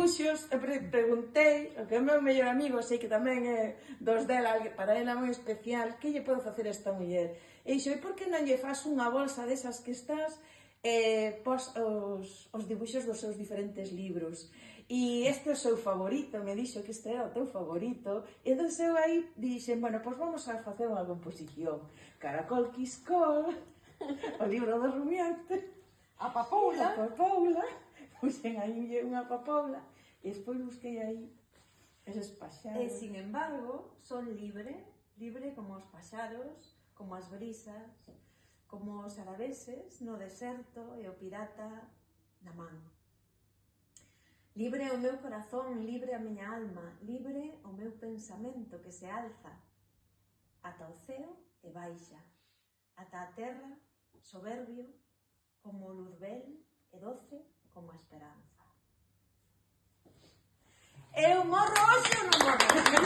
dibuixos e preguntei, o que é o meu mellor amigo, sei que tamén é dos dela, para ela moi especial, que lle podo facer a esta muller? E dixo, e por que non lle faz unha bolsa desas que estás pos os dibuixos dos seus diferentes libros? E este é o seu favorito, me dixo que este era o teu favorito, e entón eu aí dixen, bueno, pois vamos a facer unha composición. Caracol Quiscol, o libro do rumiante, A papoula. puxen aí unha papoula, e despois busquei aí eses paxaros. E, sin embargo, son libre como os paxaros, como as brisas, como os arabeses no deserto e o pirata na man. Libre o meu corazón, libre a miña alma, libre o meu pensamento que se alza ata o ceo e baixa, ata a terra, soberbio, como o luzbel e doce como a esperanza. Eu morro hoxe ou non morro?